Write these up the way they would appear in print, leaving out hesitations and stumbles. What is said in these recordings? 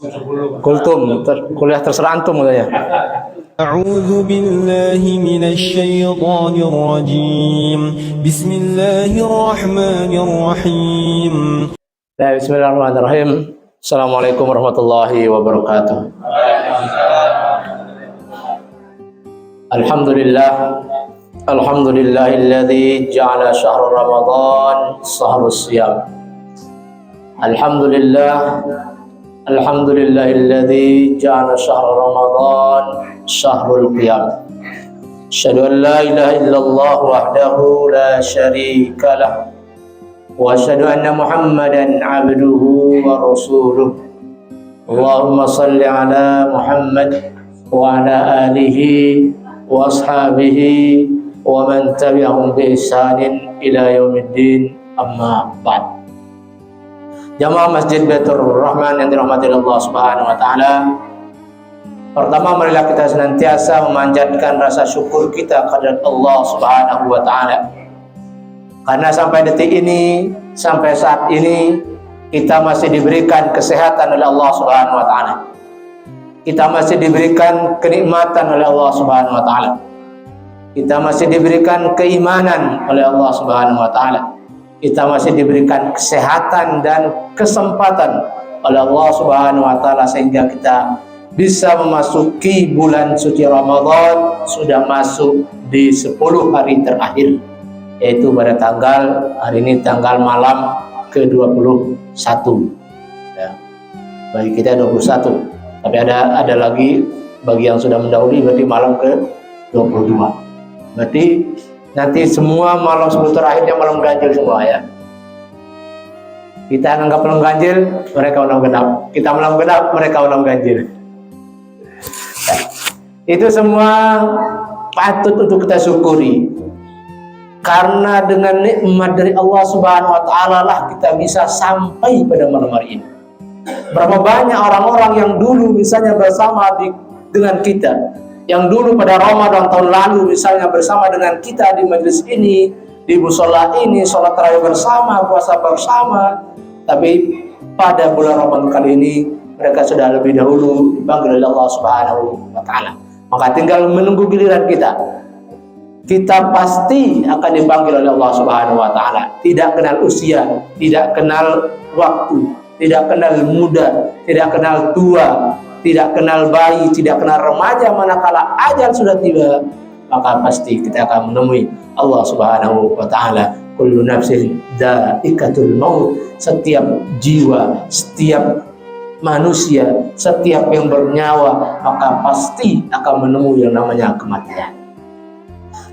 Kultum, kuliah terserah antum katanya. أعوذ بالله من الشيطان الرجيم بسم الله الرحمن الرحيم Bismillahirrahmanirrahim. Assalamualaikum warahmatullahi wabarakatuh. Alhamdulillahilladzi ja'ala syahr Ramadan syahrus siyam. Alhamdulillahilladzi ja'ala syahr Ramadan syahrul qiyam. Asyhadu an la ilaha illallah wahdahu la syarika lah. Wa asyhadu anna Muhammadan abduhu wa rasuluh. Allahumma salli ala Muhammad wa ala alihi wa ashabihi wa man tabi'ahum bi ihsanin ila yaumiddin, amma ba'd. Jamaah Masjid Baitur Rahman yang dirahmati Allah Subhanahu wa taala. Pertama, marilah kita senantiasa memanjatkan rasa syukur kita kepada Allah Subhanahu wa taala. Karena sampai detik ini, sampai saat ini kita masih diberikan kesehatan oleh Allah Subhanahu wa taala. Kita masih diberikan kenikmatan oleh Allah Subhanahu wa taala. Kita masih diberikan keimanan oleh Allah Subhanahu wa taala. Kita masih diberikan kesehatan dan kesempatan oleh Allah Subhanahu wa taala sehingga kita bisa memasuki bulan suci Ramadan, sudah masuk di 10 hari terakhir, yaitu pada hari ini tanggal malam ke-21 ya. Bagi kita 21, tapi ada lagi bagi yang sudah mendahului, berarti malam ke-22. Berarti nanti semua malam 10 terakhirnya malam ganjil semua ya. Kita anggap malam ganjil, mereka malam genap. Kita malam genap, mereka malam ganjil ya. Itu semua patut untuk kita syukuri. Karena dengan nikmat dari Allah Subhanahu wa taala lah kita bisa sampai pada malam hari ini. Berapa banyak orang-orang yang dulu misalnya bersama dengan kita, yang dulu pada Ramadan tahun lalu misalnya bersama dengan kita di majelis ini, di musola ini, sholat tarawih bersama, puasa bersama, tapi pada bulan Ramadan kali ini mereka sudah lebih dahulu dipanggil oleh Allah Subhanahu wa taala. Maka tinggal menunggu giliran kita. Kita pasti akan dipanggil oleh Allah Subhanahu wa taala. Tidak kenal usia, tidak kenal waktu, tidak kenal muda, tidak kenal tua, tidak kenal bayi, tidak kenal remaja. Manakala ajal sudah tiba, maka pasti kita akan menemui Allah Subhanahu wa taala. Kullu nafsin dha'iqatul maut. Setiap jiwa, setiap manusia, setiap yang bernyawa, maka pasti akan menemui yang namanya kematian.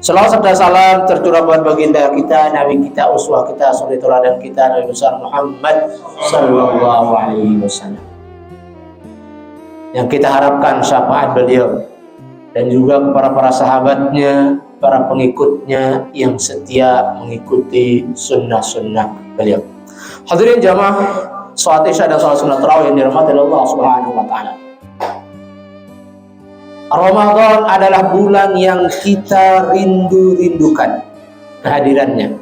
Selawat serta salam tercurah buat baginda kita, Nabi kita, uswah kita, suri teladan kita, Nabi besar Muhammad sallallahu alaihi wasallam. Yang kita harapkan syafaat beliau dan juga kepada para sahabatnya, para pengikutnya yang setia mengikuti sunnah-sunnah beliau. Hadirin jamaah salat Isya dan salat sunat tarawih yang dirahmati Allah Subhanahu wa taala. Ramadan adalah bulan yang kita rindu-rindukan kehadirannya.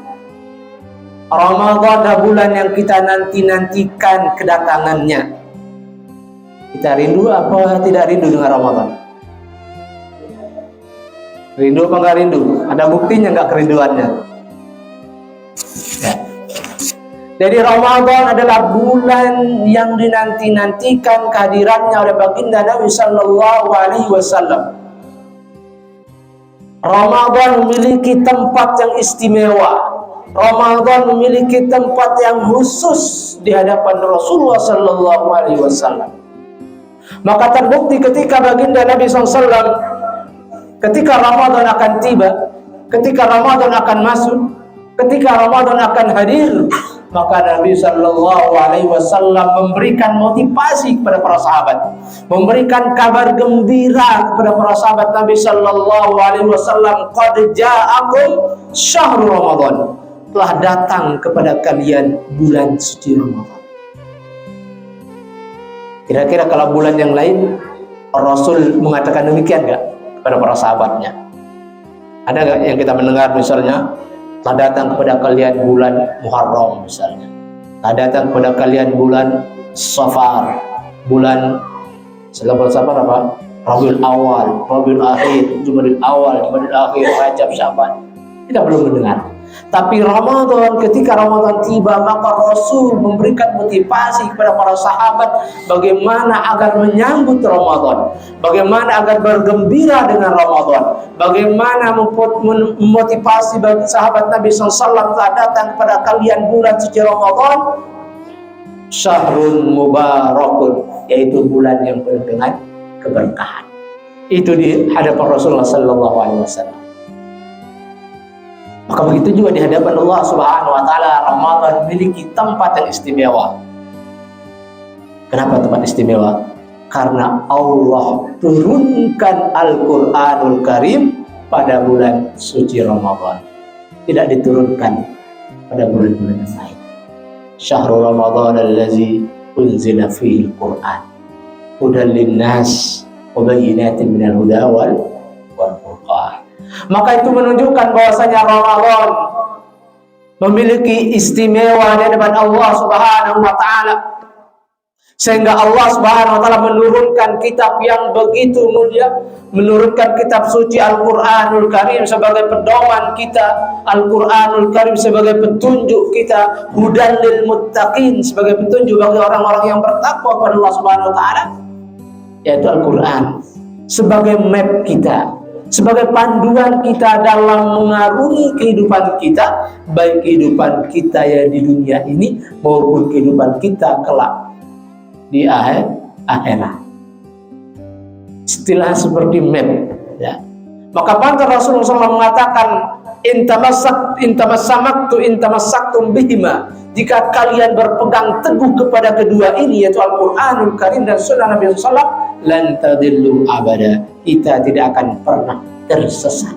Ramadan adalah bulan yang kita nanti-nantikan kedatangannya. Kita rindu apa tidak rindu dengan Ramadan? Rindu apa nggak rindu? Ada buktinya nggak kerinduannya? Ya. Jadi Ramadan adalah bulan yang dinanti-nantikan kehadirannya oleh baginda Nabi Sallallahu Alaihi Wasallam. Ramadan memiliki tempat yang istimewa. Ramadan memiliki tempat yang khusus di hadapan Rasulullah Sallallahu Alaihi Wasallam. Maka terbukti ketika baginda Nabi SAW, ketika Ramadan akan tiba, ketika Ramadan akan masuk, ketika Ramadan akan hadir, maka Nabi Sallallahu Alaihi Wasallam memberikan motivasi kepada para sahabat, memberikan kabar gembira kepada para sahabat Nabi Sallallahu Alaihi Wasallam. Qad ja'akum syahrul Ramadan, telah datang kepada kalian bulan suci Ramadan. Kira-kira kalau bulan yang lain Rasul mengatakan demikian enggak kepada para sahabatnya? Ada enggak yang kita mendengar misalnya, telah datang kepada kalian bulan Muharram misalnya, telah datang kepada kalian bulan Safar, bulan setelah bulan Safar apa? Rabiul Awal, Rabiul Akhir, Jumadil Awal, Jumadil Akhir, Rajab, Syaban. Kita belum mendengar. Tapi Ramadan, ketika Ramadan tiba, maka Rasul memberikan motivasi kepada para sahabat bagaimana agar menyambut Ramadan, bagaimana agar bergembira dengan Ramadan, bagaimana memotivasi bagi sahabat Nabi SAW saat datang kepada kalian bulan suci Ramadan, syahrun mubarakun, yaitu bulan yang penuh dengan keberkahan. Itu di hadapan Rasulullah SAW. Maka begitu juga di hadapan Allah Subhanahu wa taala, Ramadan memiliki tempat yang istimewa. Kenapa tempat istimewa? Karena Allah turunkan Al-Qur'anul Karim pada bulan suci Ramadan. Tidak diturunkan pada bulan-bulan yang lain. Syahrul Ramadan allazi unzila fihi al-Qur'an hudan lin-nas wa bayyinatin minal huda wal furqan. Maka itu menunjukkan bahwasanya Ramadan memiliki istimewa di hadapan Allah Subhanahu wa taala. Sehingga Allah Subhanahu wa taala menurunkan kitab yang begitu mulia, menurunkan kitab suci Al-Qur'anul Karim sebagai pedoman kita, Al-Qur'anul Karim sebagai petunjuk kita, hudan lil muttaqin sebagai petunjuk bagi orang-orang yang bertakwa kepada Allah Subhanahu wa taala, yaitu Al-Qur'an sebagai map kita, sebagai panduan kita dalam mengarungi kehidupan kita, baik kehidupan kita ya di dunia ini maupun kehidupan kita kelak di akhirat. Istilah seperti map, ya. Maka pantas Rasulullah SAW mengatakan, intamassaktum bihima, jika kalian berpegang teguh kepada kedua ini, yaitu Al-Qur'anul Karim dan Sunnah Nabi SAW, lan tadillu abada, kita tidak akan pernah tersesat.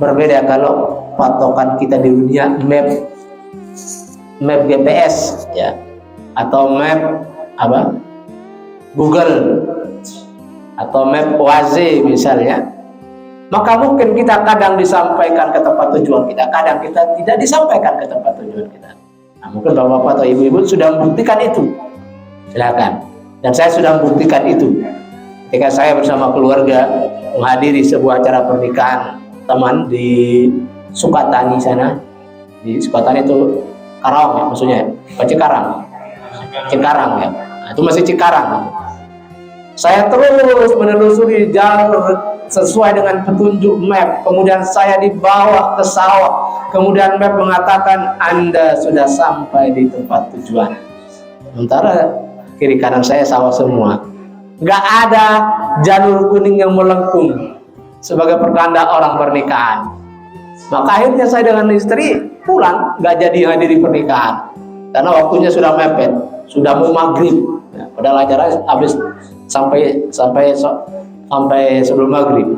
Berbeda kalau patokan kita di dunia map GPS, ya, atau map apa? Google atau map Waze misalnya. Maka mungkin kita kadang disampaikan ke tempat tujuan kita, kadang kita tidak disampaikan ke tempat tujuan kita. Nah, mungkin bapak-bapak atau ibu-ibu sudah membuktikan itu. Silakan. Dan saya sudah membuktikan itu ketika saya bersama keluarga menghadiri sebuah acara pernikahan teman di Sukatani sana. Di Sukatani itu Karawang ya, maksudnya Cikarang ya. Nah, itu masih Cikarang. Saya terus menelusuri jalur sesuai dengan petunjuk map. Kemudian saya dibawa ke sawah. Kemudian map mengatakan Anda sudah sampai di tempat tujuan. Sementara kiri kanan saya sawah semua. Nggak ada jalur kuning yang melengkung sebagai pertanda orang pernikahan. Maka akhirnya saya dengan istri pulang, nggak jadi hadiri pernikahan karena waktunya sudah mepet, sudah mau maghrib. Ya, padahal acara habis sampai sebelum maghrib.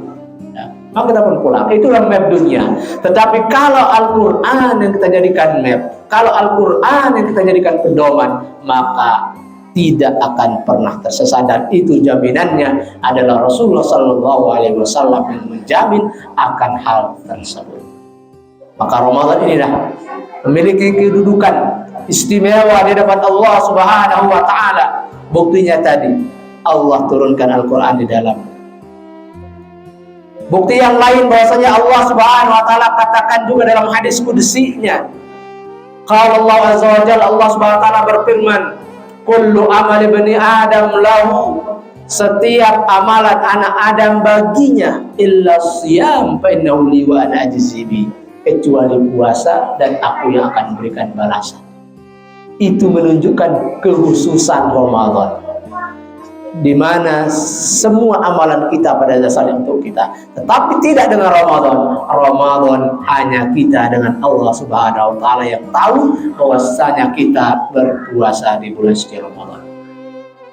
Ya, maka kita pun pulang. Itulah map dunia. Tetapi kalau Al-Quran yang kita jadikan map, kalau Al-Quran yang kita jadikan pedoman, maka tidak akan pernah tersesat, dan itu jaminannya adalah Rasulullah SAW yang menjamin akan hal tersebut. Maka Ramadan inilah memiliki kedudukan istimewa di hadapan Allah Subhanahu wa taala. Buktinya tadi Allah turunkan Al-Qur'an di dalam. Bukti yang lain bahwasanya Allah Subhanahu wa taala katakan juga dalam hadis qudsinya. Qala Allah azza wa jalla, Allah Subhanahu wa taala berfirman, kullu amali bani Adam lahu, setiap amalan anak Adam baginya, illa siyam fa innahu li wa ana ajzi bi, kecuali puasa dan aku yang akan memberikan balasan. Itu menunjukkan kekhususan Ramadan, di mana semua amalan kita pada dasarnya untuk kita, tetapi tidak dengan Ramadan. Ramadan hanya kita dengan Allah Subhanahu wa taala yang tahu bahwasanya kita berpuasa di bulan suci Ramadan.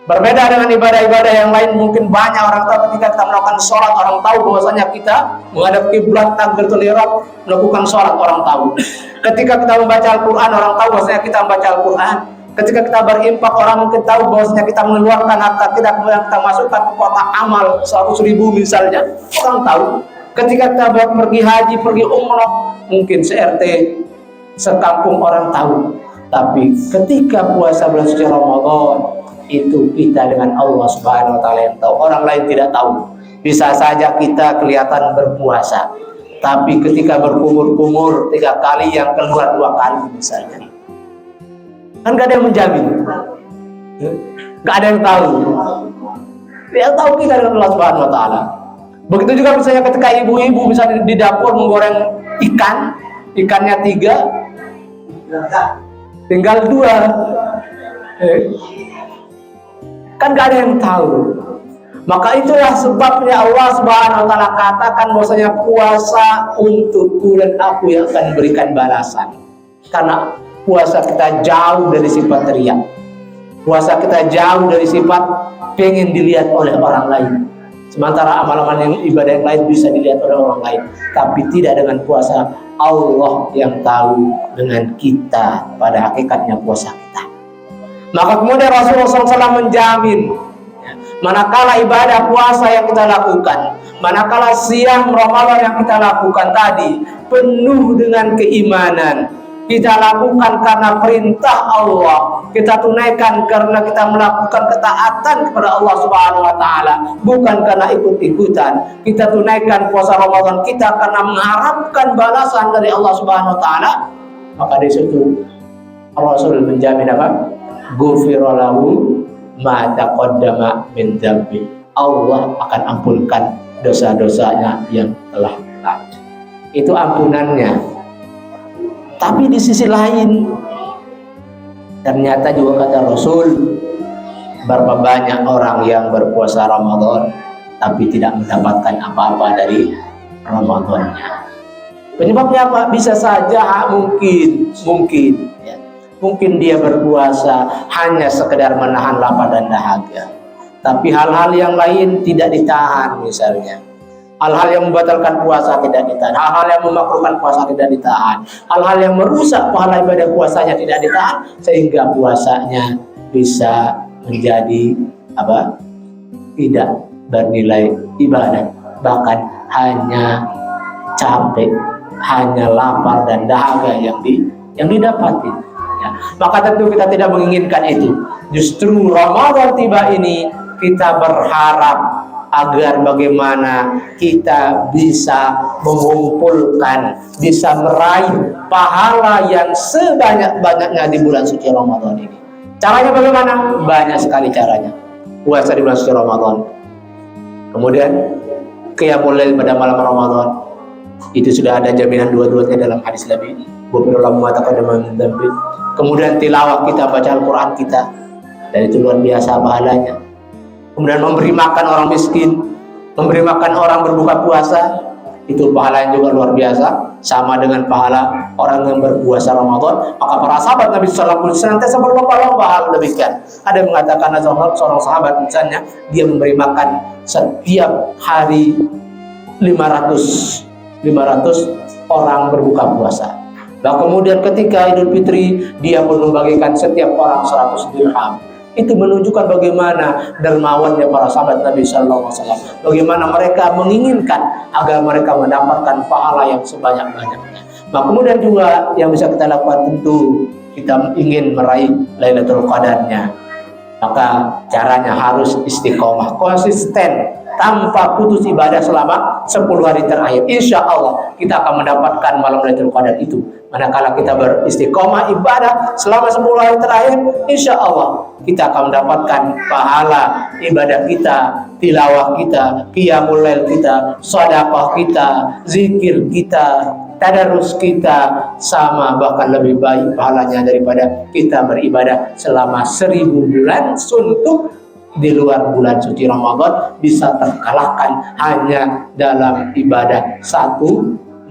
Berbeda dengan ibadah-ibadah yang lain, mungkin banyak orang tahu ketika kita melakukan sholat, orang tahu bahwasanya kita menghadap kiblat, takbiratul ihram, melakukan sholat, orang tahu. Ketika kita membaca Al-Quran, orang tahu bahwasanya kita membaca Al-Quran. Ketika kita berinfak, orang mungkin tahu bahwasanya kita mengeluarkan harta kita, kemudian kita masukkan ke kotak amal 100.000 misalnya, orang tahu. Ketika kita pergi haji, pergi umrah, mungkin se-RT, sekampung orang tahu. Tapi ketika puasa bulan suci Ramadan, itu kita dengan Allah Subhanahu wa taala yang tahu. Orang lain tidak tahu. Bisa saja kita kelihatan berpuasa, tapi ketika berkumur-kumur 3 kali yang keluar 2 kali misalnya, kan gak ada yang menjamin, gak ada yang tahu. Yang tahu kita dengan Allah Subhanahu wa taala. Begitu juga misalnya ketika ibu-ibu misalnya di dapur menggoreng ikan, ikannya 3, tinggal 2, kan gak ada yang tahu. Maka itulah sebabnya Allah Subhanahu wa taala katakan bahwasanya puasa untukku dan aku yang akan berikan balasan. Karena puasa kita jauh dari sifat riya. Puasa kita jauh dari sifat pengen dilihat oleh orang lain. Sementara amal-amal yang ibadah yang lain bisa dilihat oleh orang lain, tapi tidak dengan puasa. Allah yang tahu dengan kita pada hakikatnya puasa kita. Maka kemudian Rasulullah SAW menjamin, manakala ibadah puasa yang kita lakukan, manakala siang Ramadan yang kita lakukan tadi penuh dengan keimanan, kita lakukan karena perintah Allah, kita tunaikan karena kita melakukan ketaatan kepada Allah Subhanahu wa taala, bukan karena ikut-ikutan. Kita tunaikan puasa Ramadan kita karena mengharapkan balasan dari Allah Subhanahu wa taala. Maka di situ Rasul menjamin apa? Ghufira lahu ma taqaddama min dzambi. Allah akan ampunkan dosa-dosanya yang telah lalu. Itu ampunannya. Tapi di sisi lain ternyata juga kata Rasul, berapa banyak orang yang berpuasa Ramadan tapi tidak mendapatkan apa-apa dari Ramadannya. Penyebabnya apa? Bisa saja mungkin dia berpuasa hanya sekedar menahan lapar dan dahaga, tapi hal-hal yang lain tidak ditahan. Misalnya hal-hal yang membatalkan puasa tidak ditahan, hal-hal yang memakruhkan puasa tidak ditahan, hal-hal yang merusak pahala ibadah puasanya tidak ditahan, sehingga puasanya bisa menjadi apa? Tidak bernilai ibadah, bahkan hanya capek, hanya lapar dan dahaga yang didapati. Ya. Maka tentu kita tidak menginginkan itu. Justru Ramadan tiba ini kita berharap agar bagaimana kita bisa mengumpulkan, bisa meraih pahala yang sebanyak-banyaknya di bulan suci Ramadan ini. Caranya bagaimana? Banyak sekali caranya. Puasa di bulan suci Ramadan, kemudian qiyamul lail pada malam Ramadan, itu sudah ada jaminan dua-duanya dalam hadis Nabi. Kemudian tilawah kita, baca Al-Quran kita, dan itu luar biasa pahalanya. Kemudian memberi makan orang miskin, memberi makan orang berbuka puasa, itu pahalanya juga luar biasa, sama dengan pahala orang yang berpuasa Ramadan. Maka para sahabat Nabi Sallallahu Alaihi Wasallam senantiasa berlomba-lomba hal demikian. Ada yang mengatakan seorang sahabat misalnya dia memberi makan setiap hari 500 orang berbuka puasa. Nah kemudian ketika Idul Fitri dia pun membagikan setiap orang 100 dirham. Itu menunjukkan bagaimana dermawannya para sahabat Nabi Sallallahu Alaihi Wasallam. Bagaimana mereka menginginkan agar mereka mendapatkan pahala yang sebanyak-banyaknya. Nah kemudian juga yang bisa kita lakukan tentu kita ingin meraih Lailatul Qadarnya. Maka caranya harus istiqomah, konsisten, tanpa putus ibadah selama 10 hari terakhir. Insya Allah kita akan mendapatkan malam Lailatul Qadar itu. Manakala kita beristiqomah ibadah selama 10 hari terakhir, insya Allah kita akan mendapatkan pahala ibadah kita, tilawah kita, qiyamul lail kita, sedekah kita, zikir kita, tadarus kita, sama bahkan lebih baik pahalanya daripada kita beribadah selama 1000 bulan suntuk di luar bulan suci Ramadan, bisa terkalahkan hanya dalam ibadah 1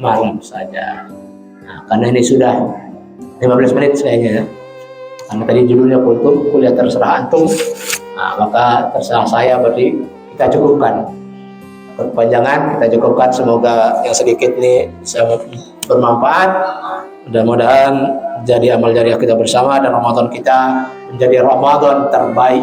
malam saja. Nah, karena ini sudah 15 menit kayaknya ya. Karena tadi judulnya kultum, kuliah terserah antum. Nah, maka terserah saya, berarti kita cukupkan. Kepanjangan kita cukupkan, semoga yang sedikit ini bisa bermanfaat. Mudah-mudahan jadi amal jariah kita bersama dan Ramadan kita menjadi Ramadan terbaik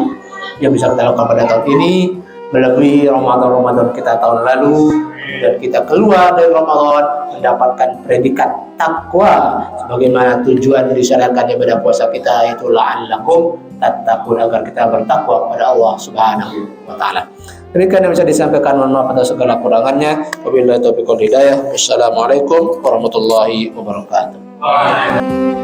yang bisa kita lakukan pada tahun ini, melebihi Ramadan kita tahun lalu, dan kita keluar dari Ramadan mendapatkan predikat takwa sebagaimana tujuan disyariatkannya ibadah puasa kita, yaitu la'allakum tattaqun, agar kita bertakwa kepada Allah Subhanahu wa taala. Demikian yang bisa disampaikan, mohon maaf atas segala kurangannya. Wabillahi taufiq wal hidayah. Wassalamualaikum warahmatullahi wabarakatuh.